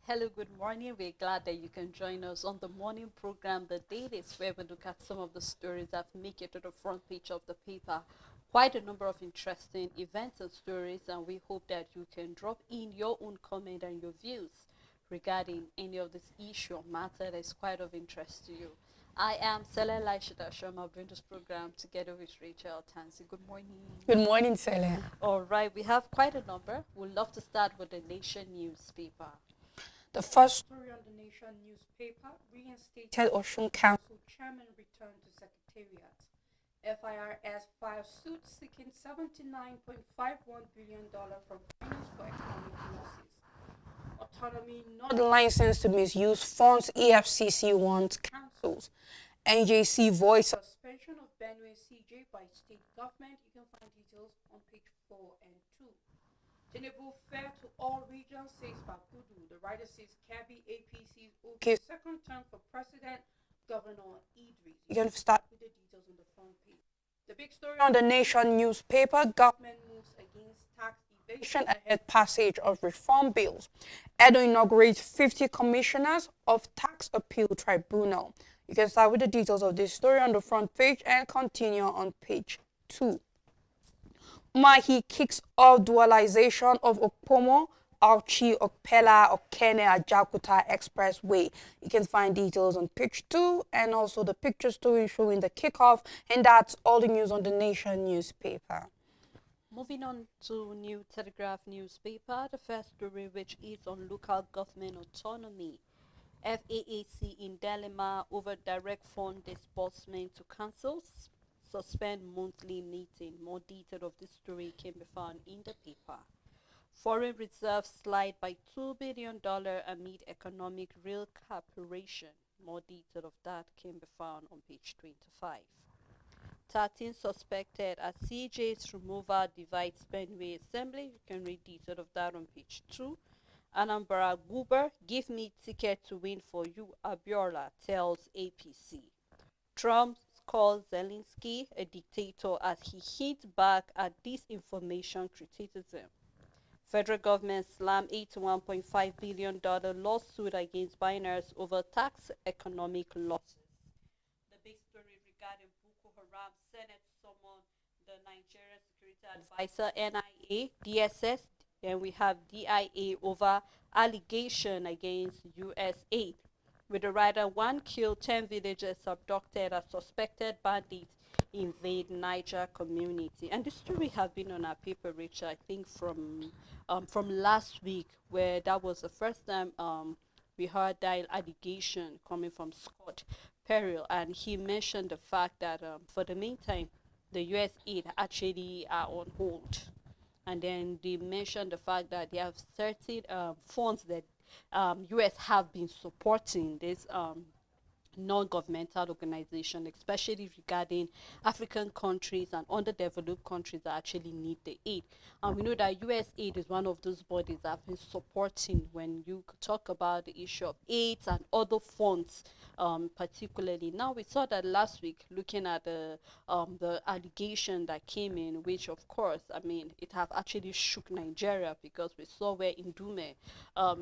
Hello, good morning. We're glad that you can join us on the morning program, The Dailies, where we look at some of the stories that make it to the front page of the paper. Quite a number of interesting events and stories, and we hope that you can drop in your own comment and your views regarding any of this issue or matter that is quite of interest to you. I am Sele Laishita Sharma, bring this program together with Rachel Tansy. Good morning. Good morning, Sele. All right, we have quite a number. We'd love to start with the Nation newspaper. The first story on the Nation newspaper, reinstated Osun Council chairman returned to secretariat. FIRS files suit seeking $79.51 billion from claims for economic losses. Autonomy not licensed to misuse funds, EFCC wants councils. NJC voice suspension of Benue CJ by state government. You can find details on page 4 and 2. Tinubu fair to all regions, says Bakudu. The writer says Kabi APC's okay second term for president, Governor Idris. You can start with the details on the front page. The big story on the Nation newspaper, government moves against tax evasion ahead passage of reform bills. Edo inaugurates 50 commissioners of tax appeal tribunal. You can start with the details of this story on the front page and continue on page 2. Mahi kicks off dualization of Okpomo, Auchi, Okpela, Okene, Ajakuta Expressway. You can find details on page 2 and also the picture story showing the kickoff. And that's all the news on the Nation newspaper. Moving on to New Telegraph newspaper, the first story which is on local government autonomy. FAAC in dilemma over direct fund disbursement to councils, suspend monthly meeting. More detail of this story can be found in the paper. Foreign reserves slide by $2 billion amid economic real cooperation. More detail of that can be found on page 25. 13 suspected as CJ's removal divides Benue Assembly. You can read detail of that on page 2. Anambra Guber, give me ticket to win for you, Abiola tells APC. Trump calls Zelensky a dictator as he hits back at disinformation criticism. Federal government slammed $81.5 billion lawsuit against binaries over tax economic losses. The big story regarding Boko Haram, Senate summoned the Nigerian Security Advisor, NIA, DSS, and we have DIA over allegation against USA. With the rider, 1 killed, 10 villagers abducted as suspected bandits invade Niger community. And this story has been on our paper, Rich, I think from last week, where that was the first time we heard that allegation coming from Scott Peril, and he mentioned the fact that for the meantime, the US aid actually are on hold. And then they mentioned the fact that they have certain funds that US have been supporting this non-governmental organization, especially regarding African countries and underdeveloped countries that actually need the aid. And we know that US aid is one of those bodies that have been supporting when you talk about the issue of AIDS and other funds, particularly. Now we saw that last week, looking at the allegation that came in, which of course, I mean, it have actually shook Nigeria, because we saw where Indume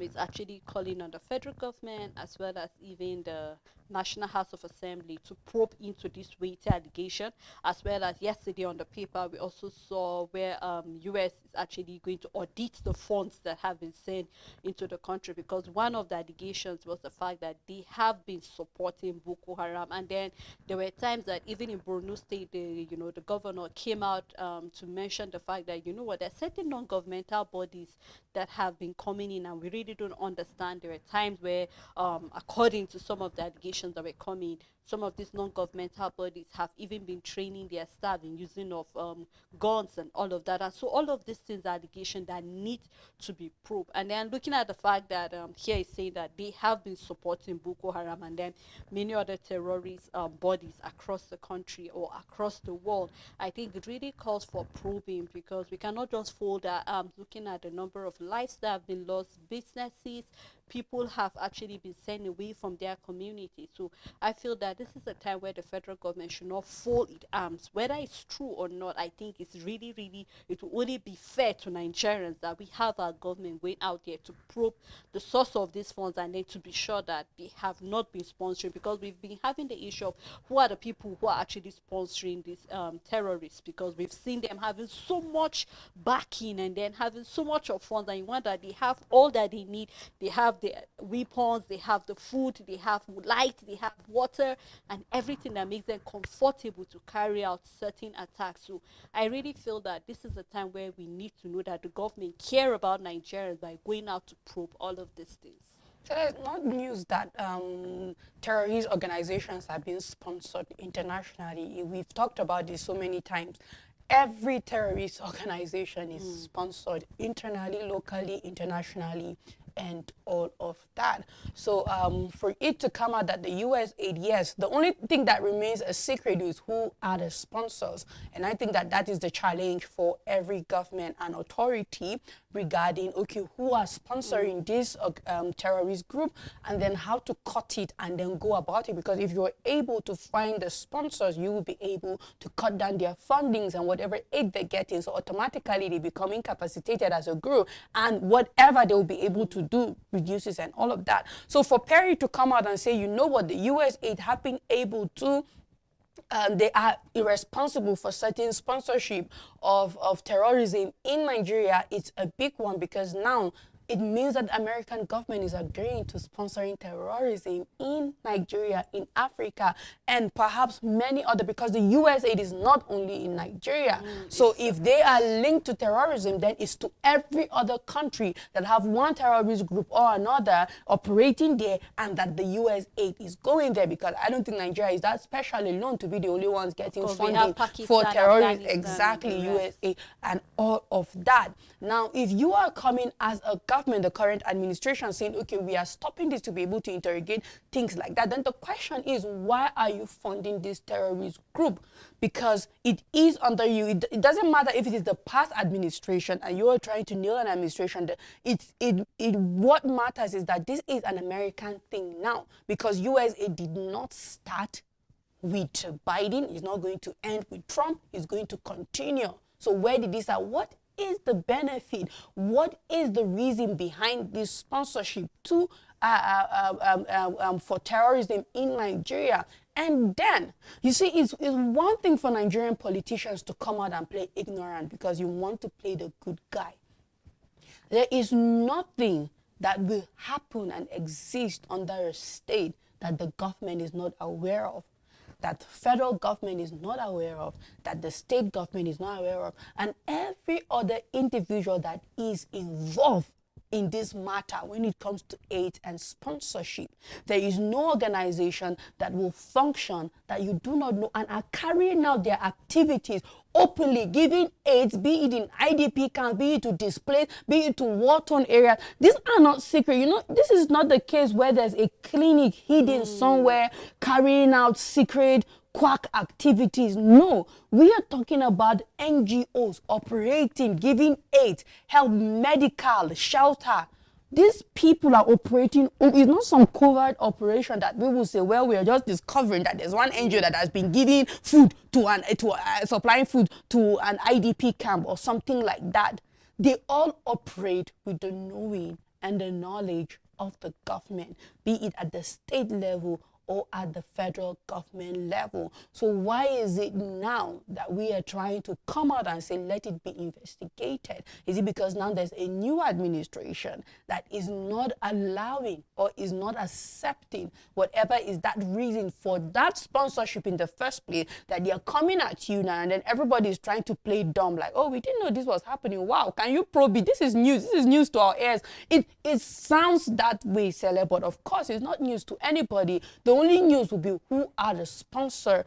is actually calling on the federal government as well as even the National House of Assembly to probe into this weighty allegation, as well as yesterday on the paper we also saw where US is actually going to audit the funds that have been sent into the country, because one of the allegations was the fact that they have been supporting Boko Haram. And then there were times that even in Borno State, the governor came out to mention the fact that, there are certain non-governmental bodies that have been coming in and we really don't understand. There were times where according to some of the allegations that were coming, some of these non-governmental bodies have even been training their staff in using of guns and all of that. And so all of these things are allegations that need to be probed. And then looking at the fact that here is saying that they have been supporting Boko Haram and then many other terrorist bodies across the country or across the world, I think it really calls for probing, because we cannot just fold our arms looking at the number of lives that have been lost, businesses, people have actually been sent away from their community. So I feel that that this is a time where the federal government should not fold its arms. Whether it's true or not, I think it's really, it will only be fair to Nigerians that we have our government going out there to probe the source of these funds, and then to be sure that they have not been sponsoring, because we've been having the issue of who are the people who are actually sponsoring these terrorists, because we've seen them having so much backing and then having so much of funds, and you wonder they have all that they need. They have the weapons, they have the food, they have light, they have water, and everything that makes them comfortable to carry out certain attacks. So I really feel that this is a time where we need to know that the government care about Nigerians by going out to probe all of these things. So there's not news that terrorist organizations are being sponsored internationally. We've talked about this so many times. Every terrorist organization is sponsored internally, locally, internationally, and all of that. So for it to come out that the US aid, yes, the only thing that remains a secret is who are the sponsors. And I think that that is the challenge for every government and authority regarding, okay, who are sponsoring this terrorist group, and then how to cut it and then go about it. Because if you're able to find the sponsors, you will be able to cut down their fundings and whatever aid they're getting. So automatically they become incapacitated as a group, and whatever they will be able to do reduces and all of that. So for Perry to come out and say, you know what, the US aid have been able to they are irresponsible for certain sponsorship of terrorism in Nigeria, it's a big one, because now it means that the American government is agreeing to sponsoring terrorism in Nigeria, in Africa, and perhaps many other, because the US aid is not only in Nigeria. So if they are linked to terrorism, then it's to every other country that have one terrorist group or another operating there, and that the US aid is going there, because I don't think Nigeria is that specially known to be the only ones getting funding for terrorism. Exactly, US aid and all of that. Now, if you are coming as a government, the current administration, saying, okay, we are stopping this to be able to interrogate things like that, then the question is, why are you funding this terrorist group? Because it is under you. It doesn't matter if it is the past administration and you are trying to nail an administration. What matters is that this is an American thing now, because USA did not start with Biden. It's not going to end with Trump. It's going to continue. So where did this start? What is the benefit? What is the reason behind this sponsorship to for terrorism in Nigeria? And then, you see, it's one thing for Nigerian politicians to come out and play ignorant because you want to play the good guy. There is nothing that will happen and exist under a state that the government is not aware of, that the federal government is not aware of, that the state government is not aware of, and every other individual that is involved in this matter when it comes to aid and sponsorship. There is no organization that will function that you do not know and are carrying out their activities openly, giving aids, be it in IDP camps, be it to displaced, be it to war-torn areas. These are not secret. You know, this is not the case where there's a clinic hidden somewhere carrying out secret quack activities. No, we are talking about NGOs operating, giving aid, help, medical, shelter. These people are operating. It's not some covert operation that we will say, well, we are just discovering that there's one NGO that has been giving food supplying food to an IDP camp or something like that. They all operate with the knowing and the knowledge of the government, be it at the state level or at the federal government level. So why is it now that we are trying to come out and say, let it be investigated? Is it because now there's a new administration that is not allowing or is not accepting whatever is that reason for that sponsorship in the first place, that they are coming at you now and then everybody is trying to play dumb, like, oh, we didn't know this was happening. Wow, can you probe it? This is news. This is news to our ears. It sounds that way, Sele, but of course it's not news to anybody. The only news will be who are the sponsors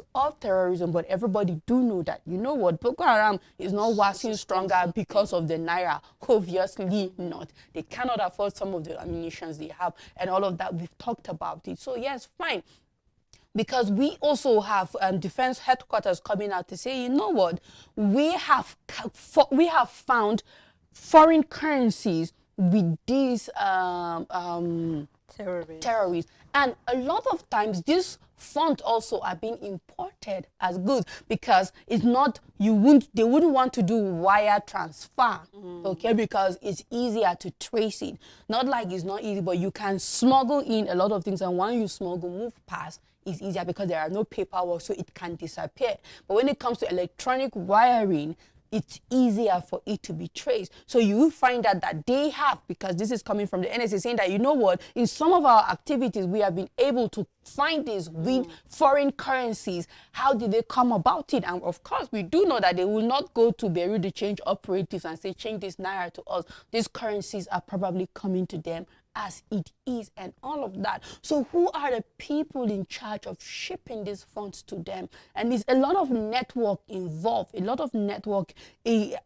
of terrorism, but everybody do know that, you know what, Boko Haram is not waxing stronger because of the Naira. Obviously not. They cannot afford some of the ammunitions they have and all of that. We've talked about it. So yes, fine. Because we also have defense headquarters coming out to say, you know what, we have found foreign currencies with these Terrorists. terrorists. And a lot of times these funds also are being imported as goods because it's not, they wouldn't want to do wire transfer, okay, because it's easier to trace it. Not like it's not easy, but you can smuggle in a lot of things, and when you smuggle, move past, is easier because there are no paperwork, so it can disappear. But when it comes to electronic wiring, it's easier for it to be traced. So you will find out that they have, because this is coming from the NSA, saying that, you know what, in some of our activities, we have been able to find this with foreign currencies. How did they come about it? And of course, we do know that they will not go to Beirut to change operatives and say, change this naira to us. These currencies are probably coming to them as it is and all of that. So who are the people in charge of shipping these funds to them? And there's a lot of network involved, a lot of network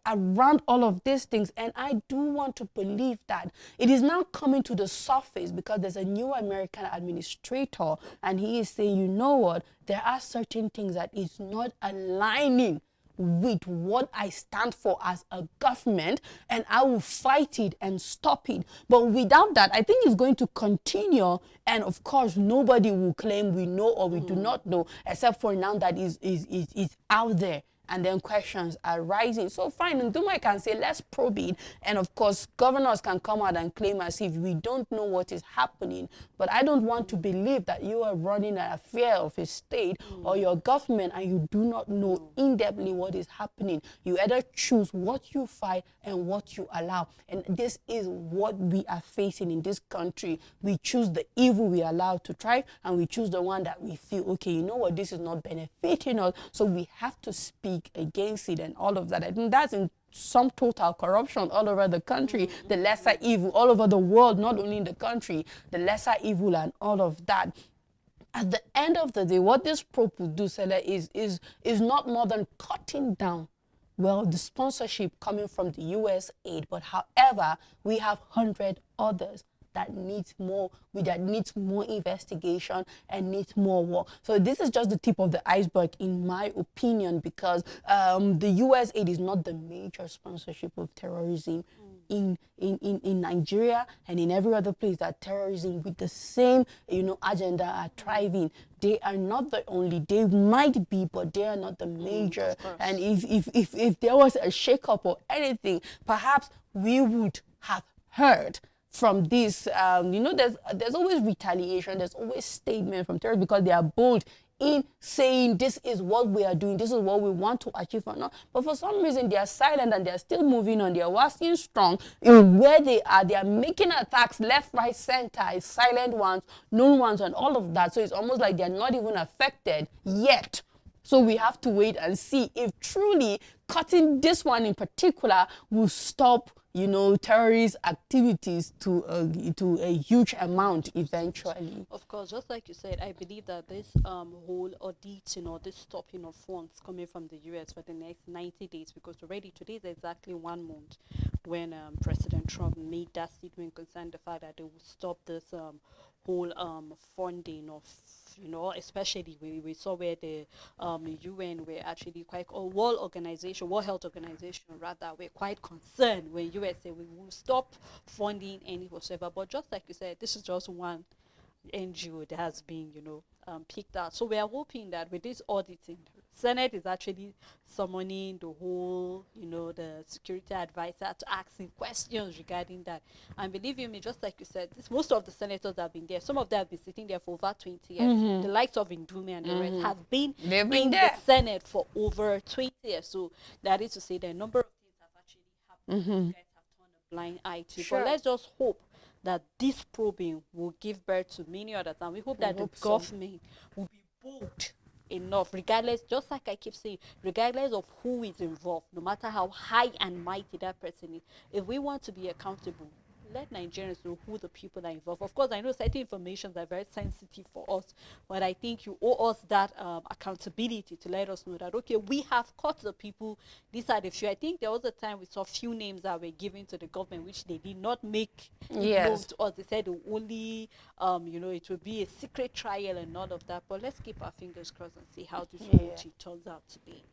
around all of these things. And I do want to believe that it is now coming to the surface because there's a new American administrator and he is saying, you know what, there are certain things that is not aligning with what I stand for as a government, and I will fight it and stop it. But without that, I think it's going to continue, and of course, nobody will claim we know or we do not know, except for now that is out there. And then questions are rising. So fine, Nduma can say, let's probe it. And of course, governors can come out and claim as if we don't know what is happening. But I don't want to believe that you are running an affair of a state or your government and you do not know in-depthly what is happening. You either choose what you fight and what you allow. And this is what we are facing in this country. We choose the evil we allow to thrive, and we choose the one that we feel, okay, you know what, this is not benefiting us, so we have to speak against it and all of that. I think that's in some total corruption all over the country, the lesser evil all over the world, not only in the country, the lesser evil and all of that. At the end of the day, what this probe will do, Sele, is not more than cutting down, well, the sponsorship coming from the US aid. But however, we have 100 others that needs more, that needs more investigation and needs more work. So this is just the tip of the iceberg, in my opinion, because the US aid is not the major sponsorship of terrorism in Nigeria and in every other place that terrorism with the same, agenda are thriving. They are not the only, they might be, but they are not the major. And if there was a shakeup or anything, perhaps we would have heard from this. There's always retaliation, there's always statement from terrorists because they are bold in saying this is what we are doing, this is what we want to achieve or not. But for some reason, they are silent and they are still moving on. They are waxing strong in where they are. They are making attacks left, right, center, silent ones, known ones, and all of that. So it's almost like they're not even affected yet. So we have to wait and see if truly cutting this one in particular will stop, terrorist activities to a huge amount eventually. Of course, just like you said, I believe that this whole auditing or this stopping of funds coming from the US for the next 90 days, because already today is exactly 1 month when President Trump made that statement concerning the fact that they will stop this whole funding of, especially we saw where the UN were actually quite, or World Health Organization rather, were quite concerned when US said we will stop funding any whatsoever. But just like you said, this is just one NGO that has been, picked out. So we are hoping that with this auditing, Senate is actually summoning the whole, the security advisor to ask him questions regarding that. And believe you me, just like you said, most of the senators have been there. Some of them have been sitting there for over 20 years. The likes of Ndume and the rest have been in the Senate for over 20 years. So that is to say that a number of things have actually happened. You guys have turned a blind eye to. But let's just hope that this probing will give birth to many others. And we hope that the government will be bold enough, regardless, just like I keep saying, regardless of who is involved, no matter how high and mighty that person is, if we want to be accountable, let Nigerians know who the people are involved. Of course, I know certain information are very sensitive for us, but I think you owe us that accountability to let us know that, okay, we have caught the people, these are the few. I think there was a time we saw few names that were given to the government, which they did not make known to us. They said only, it will be a secret trial and all of that. But let's keep our fingers crossed and see how this whole thing turns out to be.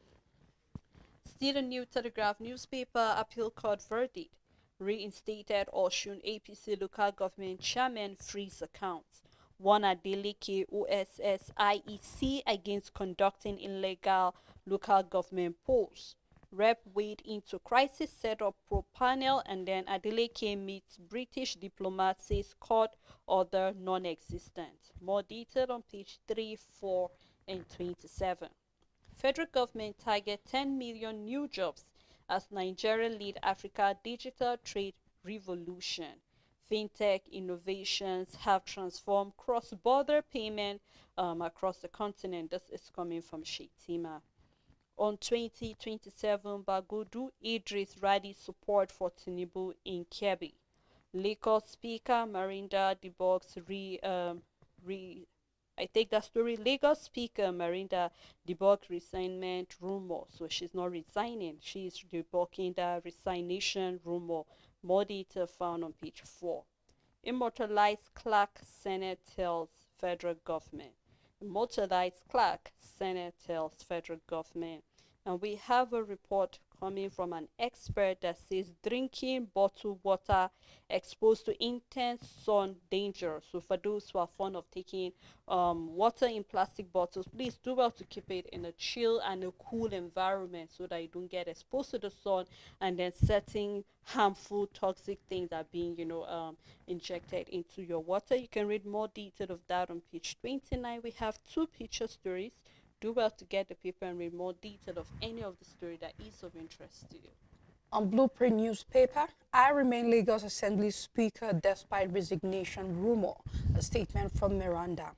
Still a New Telegraph newspaper, appeal court verdict. Reinstated Oshun APC local government chairman frees accounts. One Adeleke OSS IEC against conducting illegal local government polls. Rep weighed into crisis setup pro panel, and then Adeleke meets British diplomat, says court order non-existent. More detail on page 3, 4 and 27. Federal government target 10 million new jobs as Nigeria lead Africa digital trade revolution. Fintech innovations have transformed cross-border payment across the continent. This is coming from Shetima. On 2027, Bagudu Idris rally support for Tinubu in Kebbi. Lagos Speaker Marinda debunks I take that story. Lagos Speaker Marinda debunked resignment rumor. So she's not resigning. She's debunking the resignation rumor. More detail found on page 4. Immortalized clerk Senate tells federal government. Immortalized clerk Senate tells federal government. And we have a report coming from an expert that says drinking bottled water exposed to intense sun danger. So for those who are fond of taking water in plastic bottles, please do well to keep it in a chill and a cool environment so that you don't get exposed to the sun and then certain harmful toxic things are being injected into your water. You can read more detail of that on page 29. We have two picture stories. Do well to get the paper and read more detail of any of the story that is of interest to you. On Blueprint newspaper, I remain Lagos Assembly Speaker despite resignation rumor. A statement from Miranda.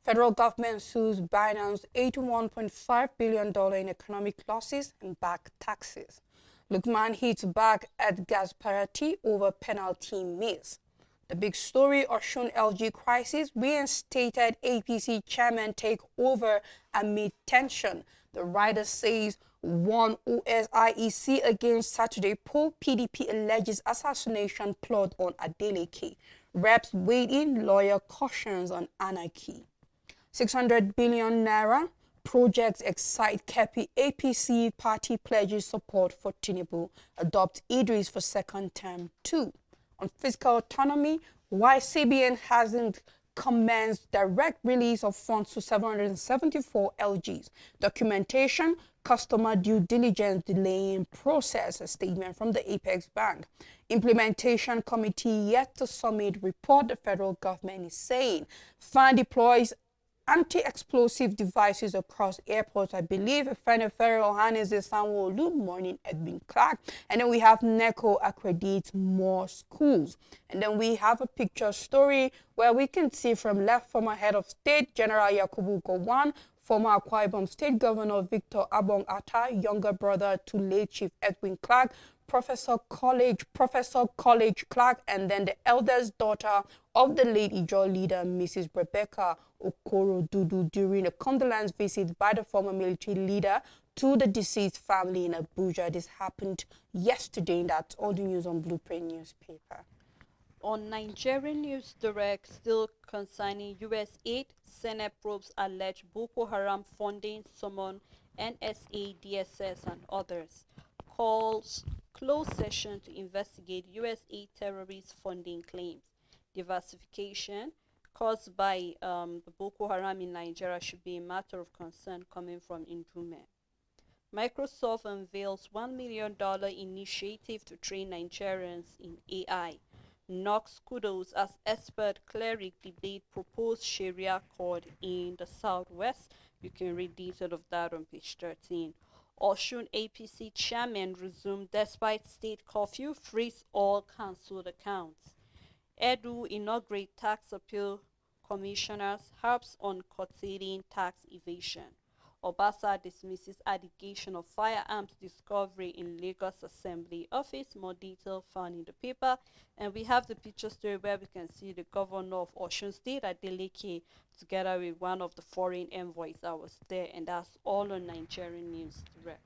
Federal government sues Binance $81.5 billion in economic losses and back taxes. Lukman hits back at Gasparati over penalty miss. The big story, Oshun LG crisis, reinstated APC chairman take over amid tension. The writer says one OSIEC against Saturday poll, PDP alleges assassination plot on Adeleke. Reps weighed in, lawyer cautions on anarchy. 600 billion naira. Projects excite Kepi. APC party pledges support for Tinubu. Adopt Idris for second term too. On fiscal autonomy, why CBN hasn't commenced direct release of funds to 774 LGs. Documentation, customer due diligence delaying process, a statement from the Apex Bank. Implementation committee yet to submit report, the federal government is saying. FAN deploys anti-explosive devices across airports. I believe Federal Hannes is Sanwo-Olu, morning Edwin Clark. And then we have NECO accredits more schools. And then we have a picture story where we can see from left former head of state, General Yakubu Gowon, former Akwa Ibom State Governor Victor Abong Atta, younger brother to late Chief Edwin Clark, Professor College Clark, and then the eldest daughter of the late Ijaw leader, Mrs. Rebecca Okoro Dudu, during a condolence visit by the former military leader to the deceased family in Abuja. This happened yesterday. That's all the news on Blueprint newspaper. On Nigerian News Direct, still concerning US aid, Senate probes alleged Boko Haram funding, summon NSA, DSS, and others. Calls closed session to investigate US aid terrorist funding claims. Diversification caused by the Boko Haram in Nigeria should be a matter of concern, coming from Ndume. Microsoft unveils $1 million initiative to train Nigerians in AI. Knocks kudos as expert cleric debate proposed Sharia code in the Southwest. You can read detail of that on page 13. Oshun APC chairman resumed despite state curfew, frees all cancelled accounts. Edu inaugurate tax appeal commissioners, harps on curtailing tax evasion. Obasa dismisses allegation of firearms discovery in Lagos Assembly office. More detail found in the paper. And we have the picture story where we can see the governor of Osun State, Adeleke, together with one of the foreign envoys that was there. And that's all on Nigerian News Direct.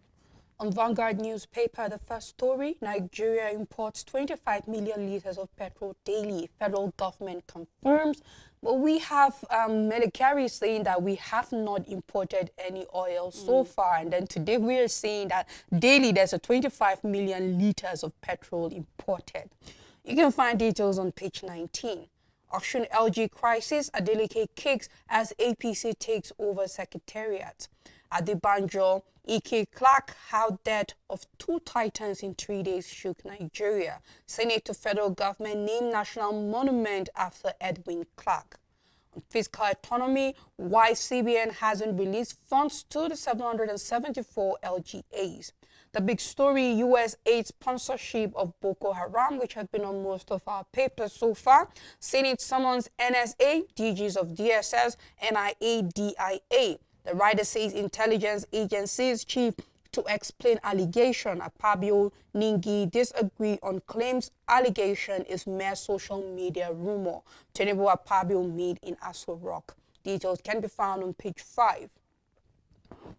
On Vanguard newspaper, the first story, Nigeria imports 25 million liters of petrol daily. Federal government confirms. But we have Medicare saying that we have not imported any oil so far. And then today we are saying that daily there's a 25 million liters of petrol imported. You can find details on page 19. Auction LG crisis, Adeleke kicks as APC takes over secretariat. At the Banjo, E.K. Clark, how death of two titans in 3 days shook Nigeria. Senate to federal government name national monument after Edwin Clark. On fiscal autonomy, why CBN hasn't released funds to the 774 LGAs. The big story, U.S. aid sponsorship of Boko Haram, which has been on most of our papers so far. Senate summons NSA, DGs of DSS, NIA, DIA. The writer says intelligence agencies chief to explain allegation. Akpabio, Ningi disagree on claims allegation is mere social media rumor. Tinubu Akpabio made in Aso Rock. Details can be found on page 5.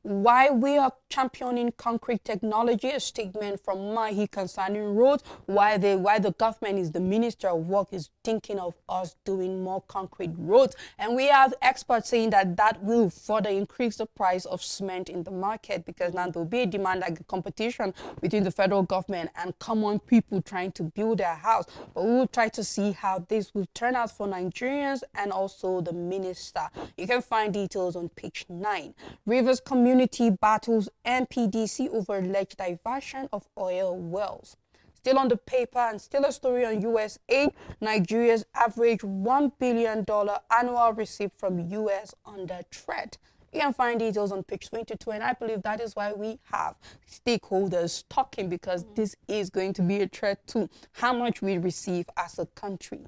Why we are championing concrete technology, a statement from Mahi concerning roads, why the government is the Minister of Work is thinking of us doing more concrete roads. And we have experts saying that that will further increase the price of cement in the market, because now there will be a demand, like a competition between the federal government and common people trying to build their house. But we will try to see how this will turn out for Nigerians and also the minister. You can find details on page 9. Rivers community battles MPDC over alleged diversion of oil wells. Still on the paper and still a story on U.S. aid, Nigeria's average $1 billion annual receipt from U.S. under threat. You can find details on page 22, and I believe that is why we have stakeholders talking, because this is going to be a threat to how much we receive as a country.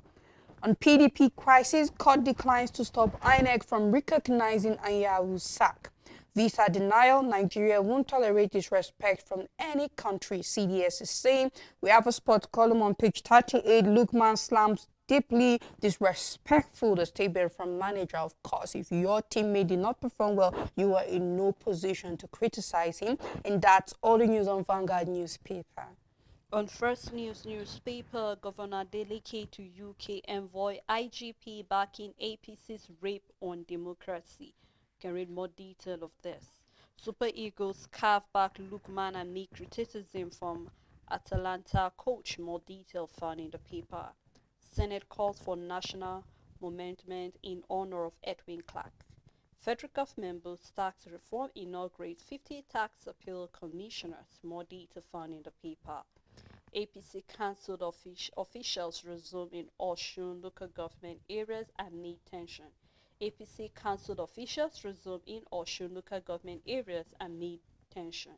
On PDP crisis, court declines to stop INEC from recognizing Anyanwu's sack. Visa denial, Nigeria won't tolerate disrespect from any country, CDS is saying. We have a sports column on page 38. Lukman slams deeply disrespectful, the statement from manager. Of course, if your teammate did not perform well, you are in no position to criticize him. And that's all the news on Vanguard newspaper. On First News newspaper, Governor Adeleke to UK envoy IGP backing APC's rape on democracy. You can read more detail of this. Super Eagles carve back Lukman amid criticism from Atalanta coach. More detail found in the paper. Senate calls for national momentum in honor of Edwin Clark. Federal government boosts tax reform, inaugurates 50 tax appeal commissioners. More detail found in the paper. APC cancelled officials resume in Osun local government areas amid tension. APC cancelled officials resume in Osun local government areas amid tension.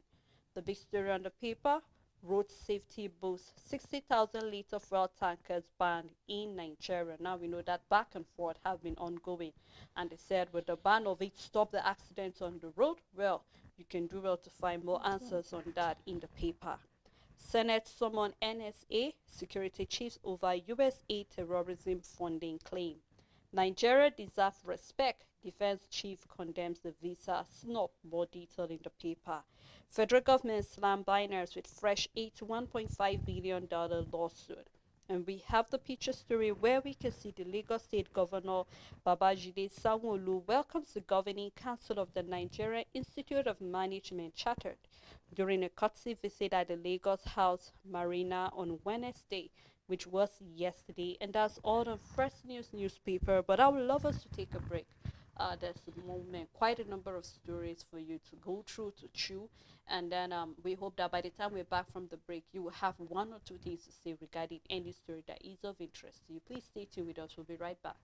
The big story on the paper, road safety boost, 60,000 litre fuel tankers banned in Nigeria. Now we know that back and forth have been ongoing, and they said with the ban of it stop the accidents on the road. Well, you can do well to find more answers on that in the paper. Senate summon NSA security chiefs over US aid terrorism funding claim. Nigeria deserves respect. Defense chief condemns the visa snub. More detail in the paper. Federal government slam binaries with fresh $81.5 billion lawsuit. And we have the picture story where we can see the Lagos State Governor Babajide Sanwo-Olu welcomes the Governing Council of the Nigeria Institute of Management Chartered during a courtesy visit at the Lagos House Marina on Wednesday, which was yesterday. And that's all the First News newspaper. But I would love us to take a break. There's a moment, quite a number of stories for you to go through, to chew. And then we hope that by the time we're back from the break, you will have one or two things to say regarding any story that is of interest to you. Please stay tuned with us. We'll be right back.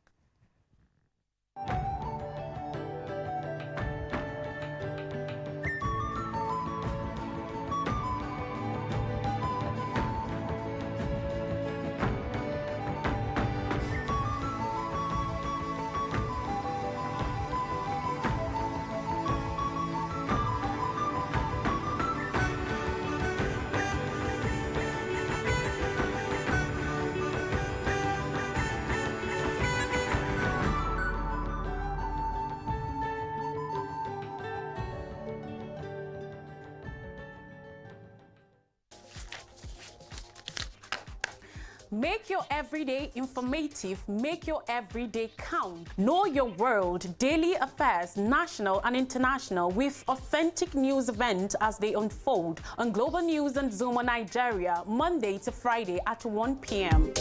Make your everyday informative, make your everyday count. Know your world, daily affairs, national and international, with authentic news events as they unfold on Global News and Zuma Nigeria, Monday to Friday at 1 p.m.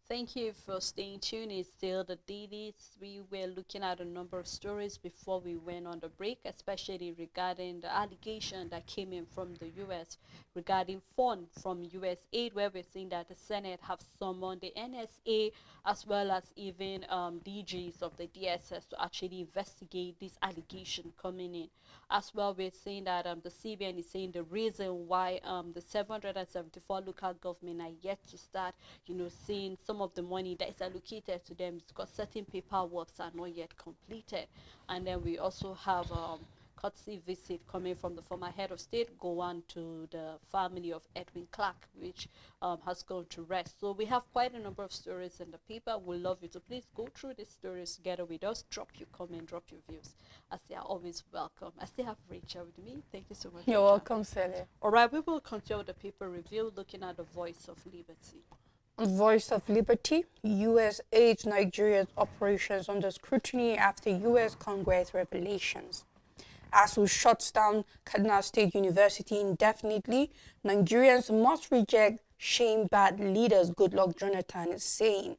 Thank you for staying tuned. It's still the Dailies. We were looking at a number of stories before we went on the break, especially regarding the allegation that came in from the U.S. regarding funds from U.S. aid, where we're seeing that the Senate have summoned the NSA as well as even DGs of the DSS to actually investigate this allegation coming in. As well, we're saying that the CBN is saying the reason why the 774 local government are yet to start, seeing some of the money that is allocated to them is because certain paperwork are not yet completed. And then we also have courtesy visit coming from the former head of state, Gowon, to the family of Edwin Clark, which has gone to rest. So we have quite a number of stories in the paper. We'd love you to please go through these stories together with us. Drop your comment, drop your views, as they are always welcome. I still have Rachel with me. Thank you so much. You're Rachel. welcome, Celia. All right, we will continue the paper review, looking at the Voice of Liberty. Voice of Liberty, U.S. aids Nigeria's operations under scrutiny after U.S. Congress revelations. ASU shuts down Kaduna State University indefinitely. Nigerians must reject shame bad leaders, Goodluck Jonathan is saying.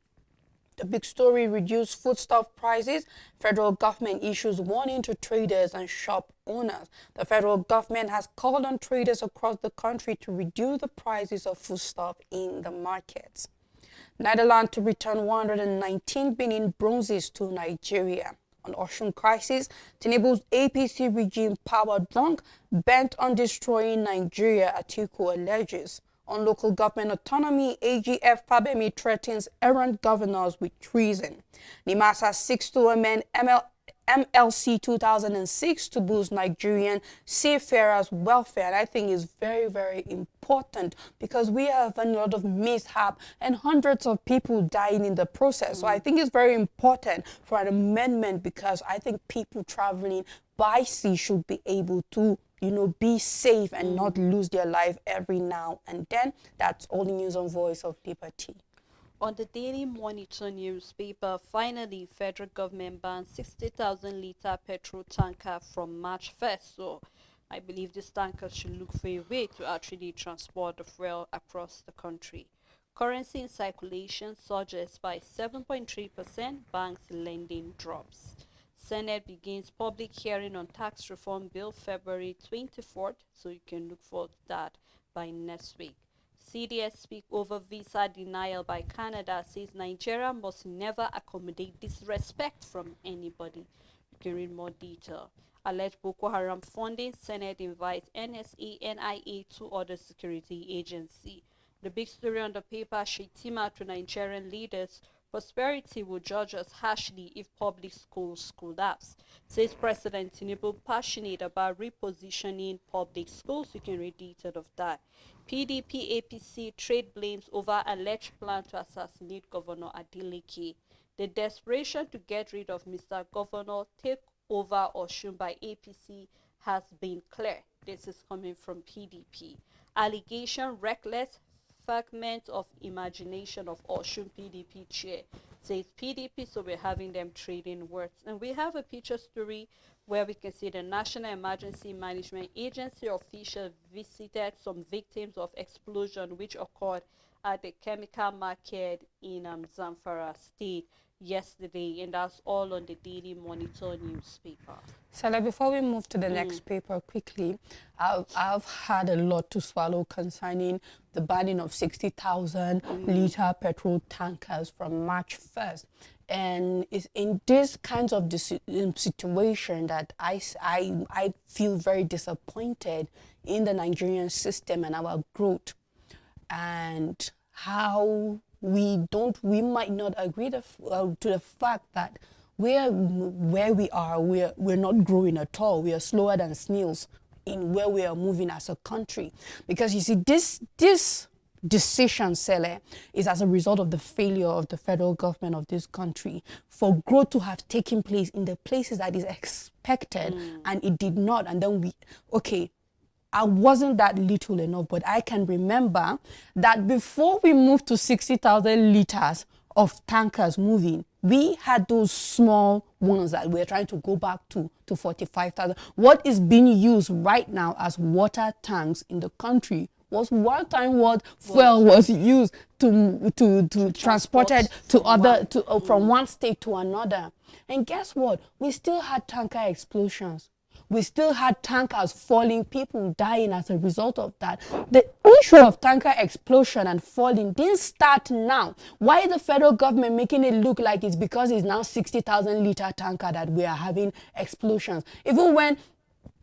The big story: reduced foodstuff prices. Federal government issues warning to traders and shop owners. The federal government has called on traders across the country to reduce the prices of foodstuff in the markets. Netherlands to return 119 Benin bronzes to Nigeria. On Osun crisis, Tinubu's APC regime power drunk, bent on destroying Nigeria, Atiku alleges. On local government autonomy, AGF Fabemi threatens errant governors with treason. NIMASA seeks to amend MLC 2006 to boost Nigerian seafarers' welfare. And I think it's very, very important because we have a lot of mishap and hundreds of people dying in the process. So I think it's very important for an amendment because I think people traveling by sea should be able to be safe and not lose their life every now and then. That's all the news on Voice of Liberty. On the Daily Monitor newspaper, finally, federal government bans 60,000-litre petrol tanker from March 1st. So I believe this tanker should look for a way to actually transport the fuel across the country. Currency in circulation surges by 7.3%, banks lending drops. Senate begins public hearing on tax reform bill February 24th, so you can look for that by next week. CDS speak over visa denial by Canada, says Nigeria must never accommodate disrespect from anybody. You can read more detail. Alleged Boko Haram funding, Senate invites NSA, NIA, two other security agency. The big story on the paper, Shetima to Nigerian leaders, prosperity will judge us harshly if public schools collapse, says President Tinubu, passionate about repositioning public schools. You can read details of that. PDP APC trade blames over alleged plan to assassinate Governor Adeleke. The desperation to get rid of Mr. Governor, take over Osun by APC has been clear. This is coming from PDP. Allegation reckless fragment of imagination of Osun PDP chair, says PDP, so we're having them trading words. And we have a picture story where we can see the National Emergency Management Agency official visited some victims of explosion which occurred at the chemical market in Zamfara State yesterday, and that's all on the Daily Monitor newspaper. Salah, before we move to the next paper quickly, I've had a lot to swallow concerning the banning of 60,000 litre petrol tankers from March 1st. And it's in this kinds of situation that I feel very disappointed in the Nigerian system and our growth, and how we might not agree to the fact that where we are, we're not growing at all. We are slower than snails in where we are moving as a country. Because you see, this decision, Sele, is as a result of the failure of the federal government of this country for growth to have taken place in the places that is expected, and it did not. And then I wasn't that little enough, but I can remember that before we moved to 60,000 liters of tankers moving, we had those small ones that we're trying to go back to 45,000. What is being used right now as water tanks in the country was one time what fuel was used to transported to from one state to another. And guess what? We still had tanker explosions. We still had tankers falling, people dying as a result of that. The issue of tanker explosion and falling didn't start now. Why is the federal government making it look like it's because it's now 60,000 liter tanker that we are having explosions? Even when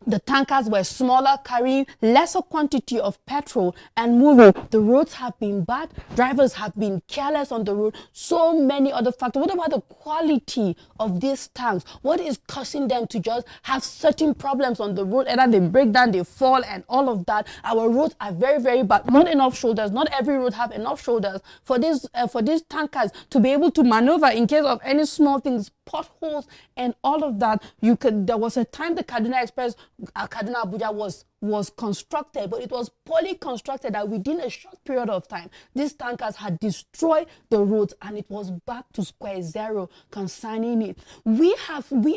the tankers were smaller, carrying lesser quantity of petrol and moving, the roads have been bad, drivers have been careless on the road, so many other factors. What about the quality of these tanks? What is causing them to just have certain problems on the road? Either they break down, they fall, and all of that. Our roads are very, very bad. Not enough shoulders. Not every road have enough shoulders for these tankers to be able to maneuver in case of any small things, potholes, and all of that. There was a time the Kaduna Express, Kaduna Abuja was constructed, but it was poorly constructed that within a short period of time, these tankers had destroyed the roads, and it was back to square zero concerning it. We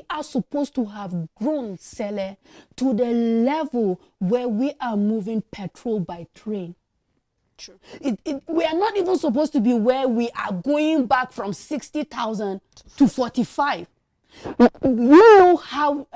are supposed to have grown, Sele, to the level where we are moving petrol by train. True. We are not even supposed to be where we are going back from 60,000 to 45. You know how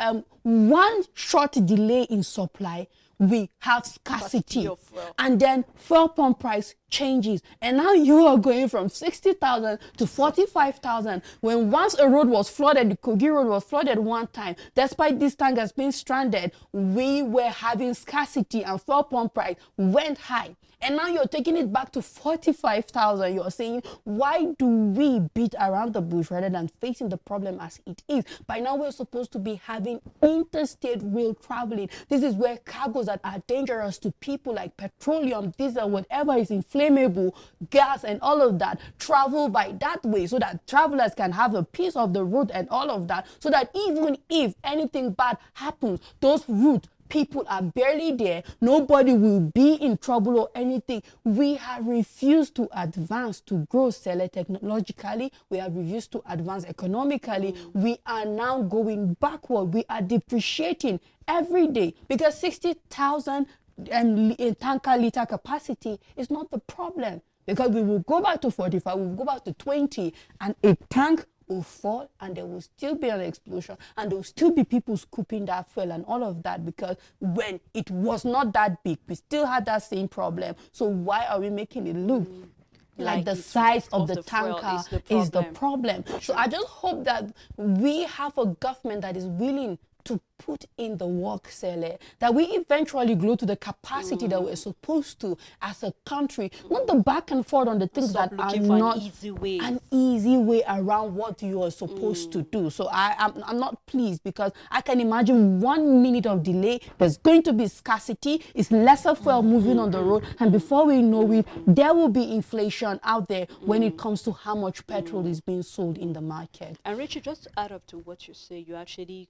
one short delay in supply, we have scarcity, and then fuel pump price changes, and now you are going from 60,000 to 45,000. When once a road was flooded, the Kogi road was flooded one time, despite this tankers being stranded, we were having scarcity and fuel pump price went high. And now you're taking it back to 45,000. You're saying, why do we beat around the bush rather than facing the problem as it is? By now, we're supposed to be having interstate rail traveling. This is where cargoes that are dangerous to people, like petroleum, diesel, whatever is inflammable, gas, and all of that, travel by that way, so that travelers can have a piece of the road and all of that, so that even if anything bad happens, those routes, people are barely there, nobody will be in trouble or anything. We have refused to advance, to grow, Sele, technologically. We have refused to advance economically. We are now going backward. We are depreciating every day, because 60,000 tanker liter capacity is not the problem, because we will go back to 45, we will go back to 20, and a tank will fall, and there will still be an explosion, and there will still be people scooping that fuel and all of that, because when it was not that big, we still had that same problem. So why are we making it look like the size of the tanker is the problem? So I just hope that we have a government that is willing to put in the work, Sele, that we eventually grow to the capacity that we're supposed to as a country, not the back and forth on the things that are not an easy way around what you are supposed to do. So I'm not pleased, because I can imagine 1 minute of delay, there's going to be scarcity, it's lesser fuel moving on the road, and before we know it, there will be inflation out there when it comes to how much petrol is being sold in the market. And Richard, just to add up to what you say, you actually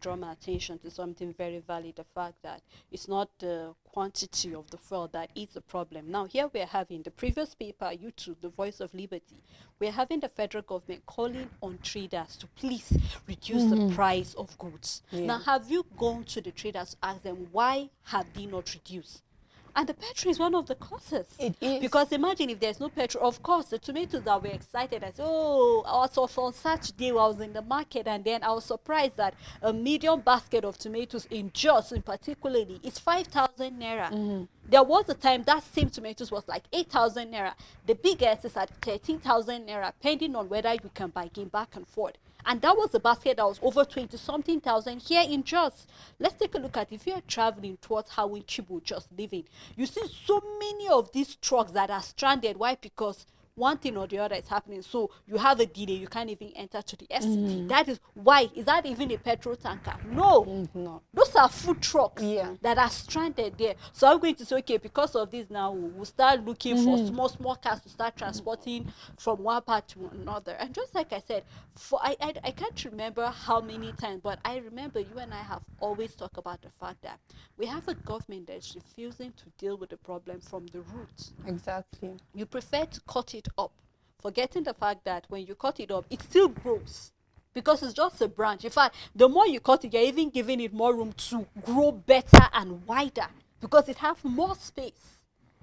draw my attention to something very valid, the fact that it's not the quantity of the fuel that is the problem. Now here we are having the previous paper, YouTube, the Voice of Liberty, we're having the federal government calling on traders to please reduce the price of goods. Now, have you gone to the traders to ask them why have they not reduced? And the petrol is one of the causes. It is. Because imagine if there's no petrol, of course, the tomatoes that were excited. I said, oh, I was on Saturday, I was in the market, and then I was surprised that a medium basket of tomatoes in Jos, in particularly, is 5,000 naira. There was a time that same tomatoes was like 8,000 naira. The biggest is at 13,000 naira, depending on whether you can bargain back and forth. And that was a basket that was over 20-something thousand here in Jos. Let's take a look at if you are traveling towards how in Chibu just living. You see so many of these trucks that are stranded. Why? Because one thing or the other is happening. So you have a delay. You can't even enter to the FCT. That is why. Is that even a petrol tanker? No. No. Those are food trucks Yeah. that are stranded there. So I'm going to say, okay, because of this now, we'll start looking for small cars to start transporting from one part to another. And just like I said, I can't remember how many times, but I remember you and I have always talked about the fact that we have a government that's refusing to deal with the problem from the roots. Exactly. You prefer to cut it up, forgetting the fact that when you cut it up, it still grows. Because it's just a branch. In fact, the more you cut it, you're even giving it more room to grow better and wider because it has more space.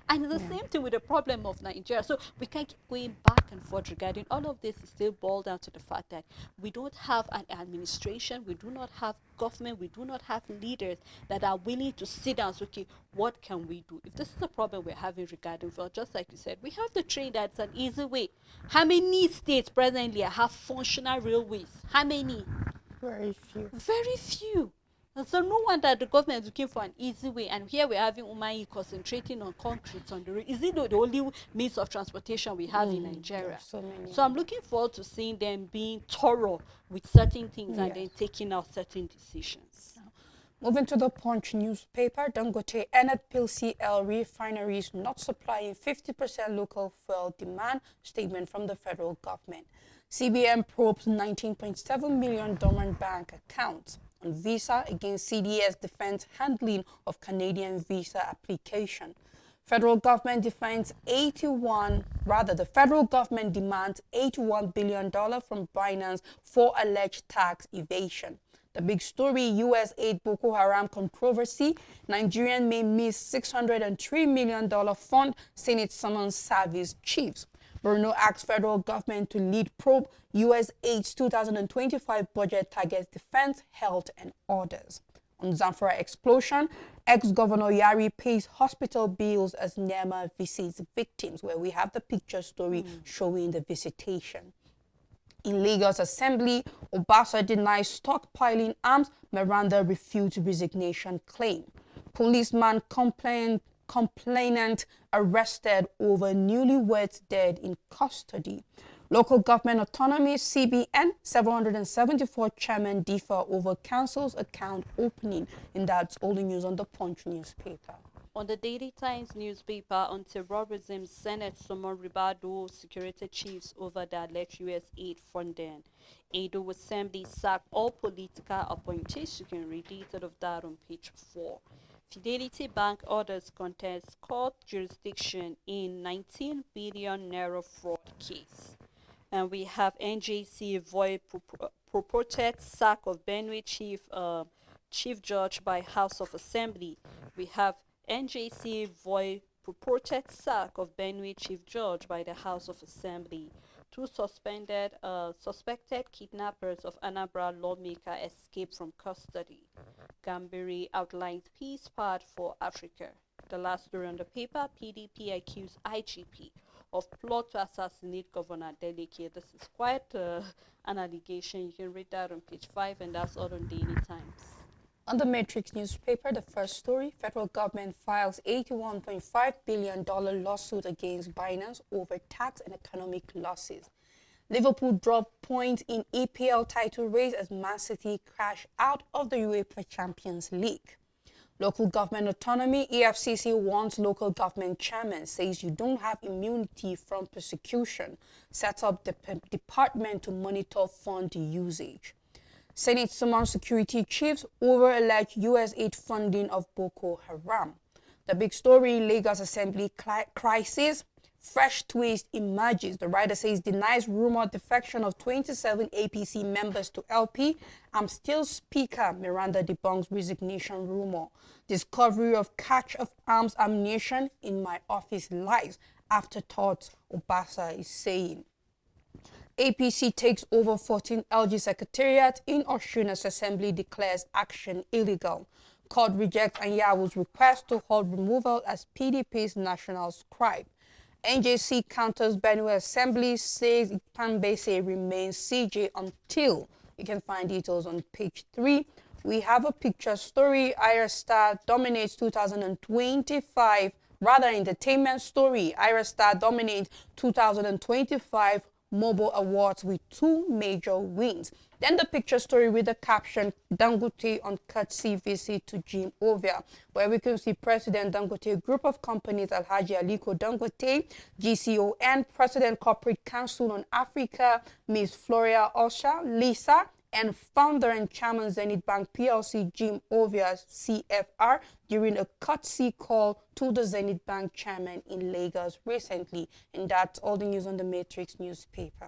And the same thing with the problem of Nigeria. So we can keep going back and forth regarding all of this. Is still boiled down to the fact that we don't have an administration, we do not have government, we do not have leaders that are willing to sit down and say, okay, what can we do? If this is a problem we're having regarding, well, just like you said, we have the train that's an easy way. How many states presently have functional railways? How many? Very few. Very few. And so no wonder the government is looking for an easy way. And here we're having Umahi concentrating on concrete on the road. Is it the only means of transportation we have in Nigeria? So many. So I'm looking forward to seeing them being thorough with certain things and then taking out certain decisions. Moving to the Punch newspaper, Dangote NNPCL refineries not supplying 50% local fuel demand, statement from the federal government. CBN probes 19.7 million dormant bank accounts. On visa against CDS defense handling of Canadian visa application. The federal government demands $81 billion from Binance for alleged tax evasion. The big story, U.S. aid Boko Haram controversy. Nigerian may miss $603 million fund, Senate summons service chiefs. Bruno asks federal government to lead probe. U.S. aid's 2025 budget targets defense, health, and others. On Zamfara explosion, ex-governor Yari pays hospital bills as Nema visits victims, where we have the picture story showing the visitation. In Lagos Assembly, Obasa denies stockpiling arms. Miranda refutes resignation claim. Policeman complainant arrested over newlyweds dead in custody. Local government autonomy, CBN, 774 chairmen differ over council's account opening. And that's all the news on the Punch newspaper. On the Daily Times newspaper, anti-terrorism Senate summoned Ribado security chiefs over the alleged U.S. aid funding. Edo Assembly sacked all political appointees. You can read details of that on page 4. Fidelity Bank orders contest court jurisdiction in 19 billion naira fraud case. And we have NJC void purported sack of Benue chief judge by House of Assembly. We have NJC void purported sack of Benue chief judge by the House of Assembly. Two suspected kidnappers of Anambra lawmaker escaped from custody. Gambari outlines peace path for Africa. The last story on the paper, PDP accused IGP of plot to assassinate Governor Deleke. This is quite an allegation. You can read that on page 5, and that's all on Daily Times. On the Matrix newspaper, the first story, federal government files $81.5 billion lawsuit against Binance over tax and economic losses. Liverpool dropped points in EPL title race as Man City crash out of the UEFA Champions League. Local government autonomy, EFCC warns local government chairman, says you don't have immunity from persecution, sets up the department to monitor fund usage. Senate summons security chiefs over alleged U.S. aid funding of Boko Haram. The big story, Lagos Assembly crisis. Fresh twist emerges. The writer says denies rumor defection of 27 APC members to LP. I'm still speaker. Miranda debunks resignation rumor. Discovery of catch of arms ammunition in my office lies. Afterthoughts, Obasa is saying. APC takes over 14 LG Secretariat in Oshuna's assembly declares action illegal. Court rejects Anyawu's request to hold removal as PDP's national scribe. NJC counters Benue Assembly, says Ikpambese remains CJ until. You can find details on page 3. We have a picture story. Ira Star dominates 2025. Rather, entertainment story. Ira Star dominates 2025 Mobile Awards with 2 major wins. Then the picture story with the caption, Dangote on courtesy visit to Jim Ovia, where we can see President Dangote Group of Companies, Alhaji Aliko Dangote, GCON, President Corporate Council on Africa, Ms. Floria Osha, Lisa, and founder and chairman Zenith Bank PLC, Jim Ovia, CFR, during a courtesy call to the Zenith Bank chairman in Lagos recently. And that's all the news on the Matrix newspaper.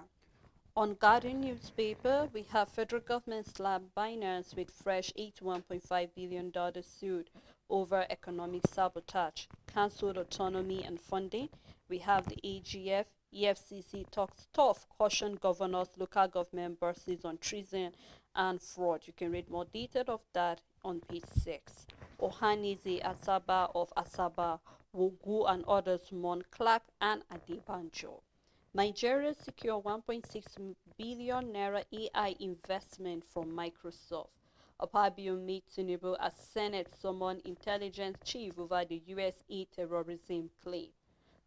On Guardian newspaper, we have federal government slap Binance with fresh $81.5 billion sued over economic sabotage, cancelled autonomy and funding. We have the AGF, EFCC talks tough, caution governors, local government bosses on treason and fraud. You can read more detail of that on page 6. Ohanize Asaba of Asaba, Wogu and others mourn Clark and Adebanjo. Nigeria secure 1.6 billion naira AI investment from Microsoft. Opabio meets Tinubu as Senate summoned intelligence chief over the USA terrorism claim.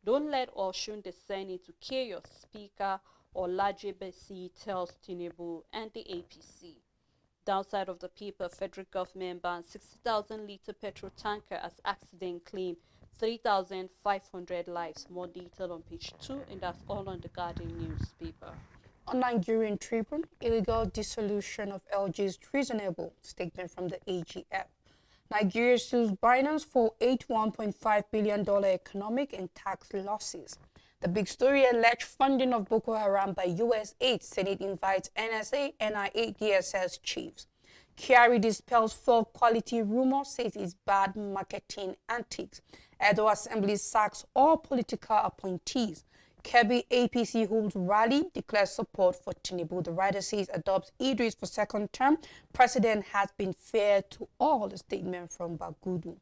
Don't let Oshun descend into chaos, Speaker Olajebesi tells Tinubu and the APC. Downside of the paper, federal government bans 60,000-litre petrol tanker as accident claim 3,500 lives. More detail on page 2, and that's all on the Guardian newspaper. On Nigerian Tribune, illegal dissolution of LG is treasonable, statement from the AGF. Nigeria sues Binance for $81.5 billion economic and tax losses. The big story, alleged funding of Boko Haram by US aid. Senate invites NSA, NIA, DSS chiefs. Kyari dispels full quality rumor, says it's bad marketing antics. Edo Assembly sacks all political appointees. Kebbi APC holds rally, declares support for Tinubu. The writer says adopts Idris for second term. President has been fair to all. The statement from Bagudu.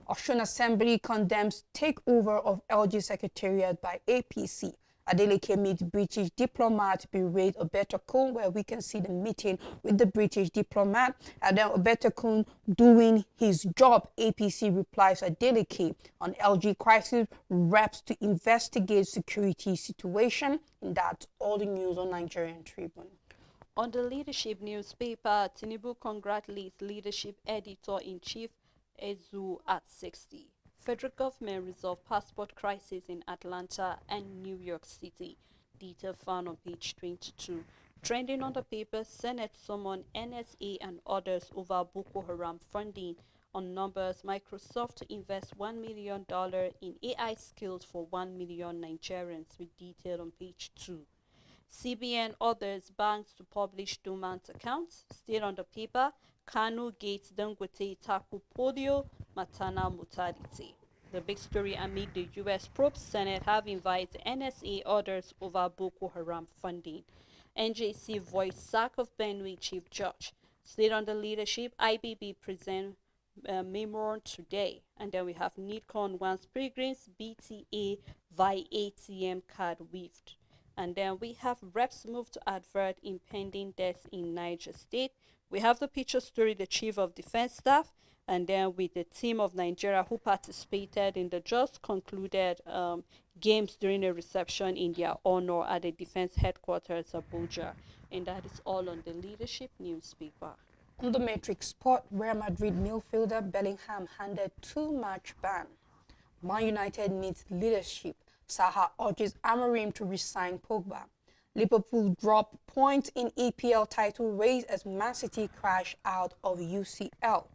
Osun Assembly condemns takeover of LG Secretariat by APC. Adeleke meets British diplomat, berate Obetekun, where we can see the meeting with the British diplomat. And then Obetekun doing his job. APC replies Adeleke on LG crisis, reps to investigate security situation. And that's all the news on Nigerian Tribune. On the leadership newspaper, Tinubu congratulates leadership editor-in-chief Ezu at 60. Federal government resolved passport crisis in Atlanta and New York City. Detail found on page 22. Trending on the paper, Senate summoned NSA and others over Boko Haram funding. On numbers, Microsoft to invest $1 million in AI skills for 1 million Nigerians, with detail on page 2. CBN others banks to publish dormant accounts. Still on the paper, Kanu Gates Dangote tackle polio maternal mortality. The big story amid the U.S. probe, Senate have invited NSA orders over Boko Haram funding. NJC voice sack of Benue Chief Judge. Still on the leadership, IBB present memorandum today. And then we have NIDCON wants pilgrims BTA via ATM card waived. And then we have reps move to advert impending deaths in Niger State. We have the picture story, the Chief of Defense Staff, and then with the team of Nigeria who participated in the just concluded games during a reception in their honor at the Defense Headquarters, Abuja. And that is all on the leadership newspaper. On the Matrix Sport, Real Madrid midfielder Bellingham handed 2-match ban. Man United needs leadership. Saha urges Amorim to resign Pogba. Liverpool drop points in EPL title race as Man City crash out of UCL.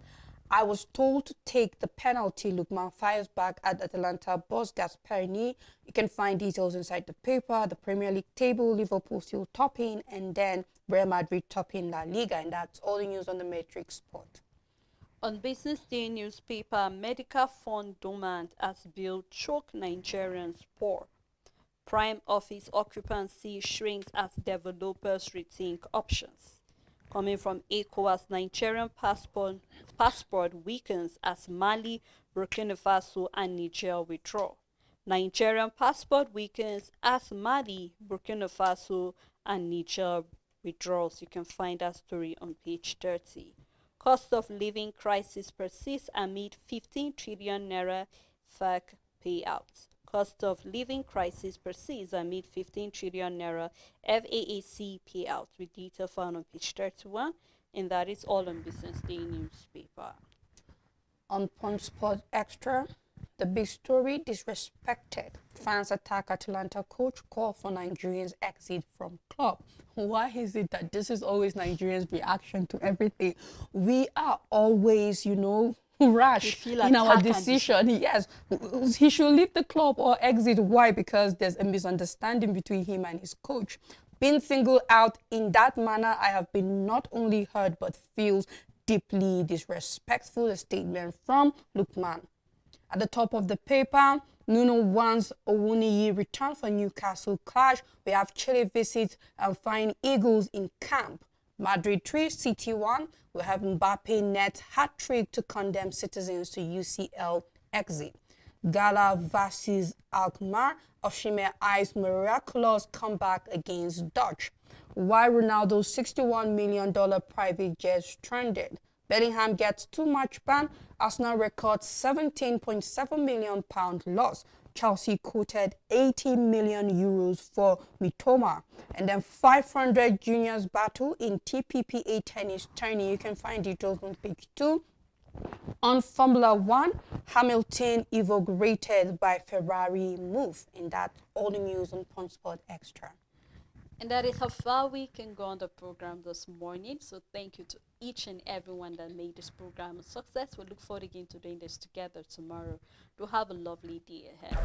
I was told to take the penalty. Lookman fires back at Atalanta boss Gasperini. You can find details inside the paper. The Premier League table, Liverpool still topping, and then Real Madrid topping La Liga. And that's all the news on the Matrix Sport. On Business Day newspaper, medical fund dormant as bill choke Nigerians poor. Prime office occupancy shrinks as developers rethink options. Coming from ECOWAS, Nigerian passport weakens as Mali, Burkina Faso and Niger withdraw. Nigerian passport weakens as Mali, Burkina Faso and Niger withdraws. You can find that story on page 30. Cost of living crisis persists amid 15 trillion naira FAC payouts. Cost of living crisis persists amid 15 trillion naira FAAC payouts, with detail found on page 31. And that is all on Business Day newspaper. On Punch Sport Extra, the big story: disrespected. Fans attack Atalanta coach, call for Nigerians exit from club. Why is it that this is always Nigerians' reaction to everything? We are always, rash in our decision. Yes, he should leave the club or exit. Why? Because there's a misunderstanding between him and his coach. Being singled out in that manner, I have been not only hurt but feels deeply disrespectful. A statement from Lookman. At the top of the paper, Nuno wants Owuniyi return for Newcastle clash. We have Chile visit and find Eagles in camp. Madrid 3, City 1. We have Mbappe net hat-trick to condemn citizens to UCL exit. Gala versus Alkmaar. Osimhen eyes miraculous comeback against Dutch. Why Ronaldo's $61 million private jet stranded. Bellingham gets too much ban. Arsenal records £17.7 million loss. Chelsea quoted 80 million euros for Mitoma. And then 500 juniors battle in TPPA tennis tourney. You can find details on page 2. On Formula 1, Hamilton inaugurated by Ferrari move. And that's all the news on Punch Sport Extra. And that is how far we can go on the program this morning. So thank you to each and everyone that made this program a success. We look forward again to doing this together tomorrow. Do have a lovely day ahead.